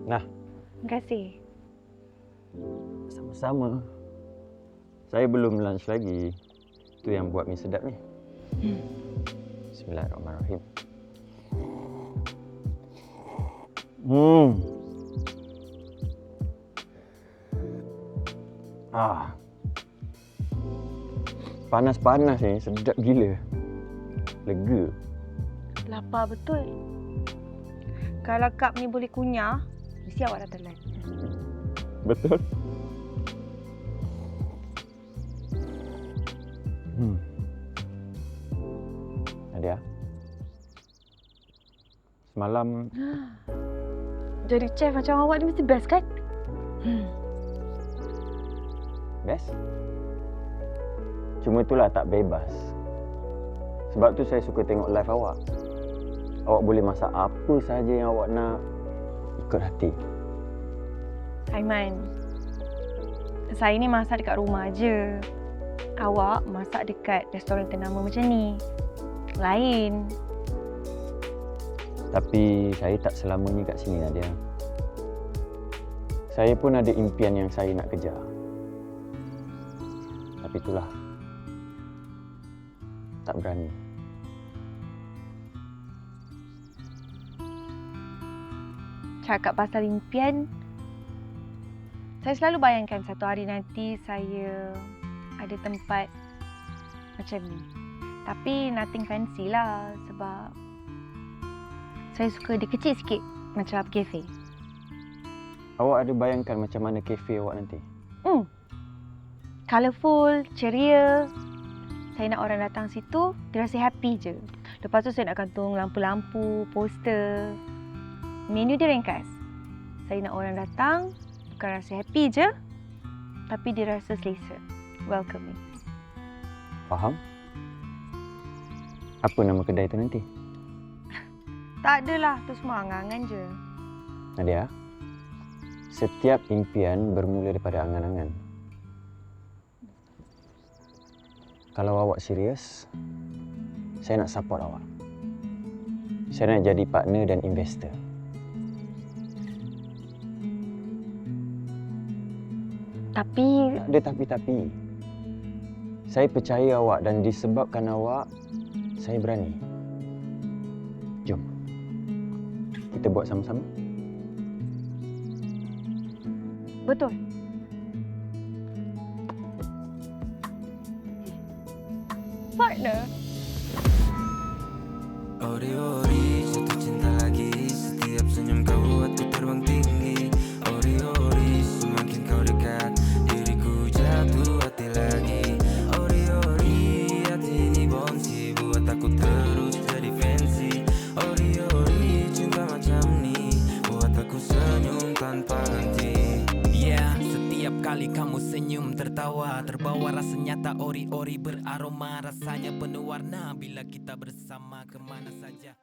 Nah, Terima kasih. sama-sama. Saya belum lunch lagi. Itu yang buat mie sedap ni. Bismillahirrahmanirrahim. Panas-panas ni, sedap gila. Lega. Lapar betul. Kalau kap ni boleh kunyah, mesti awak dah telan. Betul. Nadia, semalam Jadi chef macam awak ni mesti best kan? best. Cuma itulah tak bebas. Sebab tu saya suka tengok live awak. Awak boleh masak apa sahaja yang awak nak, ikut hati. Aiman, saya ni masak dekat rumah je. Awak masak dekat restoran ternama macam ni. Lain. Tapi saya tak selamanya kat sini, Nadia. Saya pun ada impian yang saya nak kejar. Tapi itulah, tak berani. Cakap pasal impian, saya selalu bayangkan satu hari nanti saya ada tempat macam ni. Tapi nothing fancy lah sebab saya suka dia kecil sikit macam kafe. Awak ada bayangkan macam mana kafe awak nanti? Colourful, ceria. Saya nak orang datang situ, dia rasa happy je. Lepas tu saya nak gantung lampu-lampu, poster. Menu dia ringkas. Saya nak orang datang, bukan rasa happy je, tapi dia rasa selesa. Welcoming. Faham? Apa nama kedai tu nanti? Tak adalah, tu semua angan-angan je. Nadia, setiap impian bermula daripada angan-angan. Kalau awak serius, saya nak support awak. Saya nak jadi partner dan investor. Tapi Tak ada tapi-tapi. Saya percaya awak dan disebabkan awak, saya berani. Jom, kita buat sama-sama. betul. Partner. Ori-ori, jatuh cinta lagi. Setiap senyum kau buatku terbang tinggi. Ori-ori, semakin kau dekat, diriku jatuh hati lagi. Ori-ori, hati ini bonsi, buat aku terus jadi fancy. Ori-ori, cinta macam ni, buat aku senyum tanpa henti. Yeah, setiap kali kamu senyum tertawa, terbawa rasa nyata ori-ori beraroma. Rasanya penuh warna bila kita bersama kemana saja.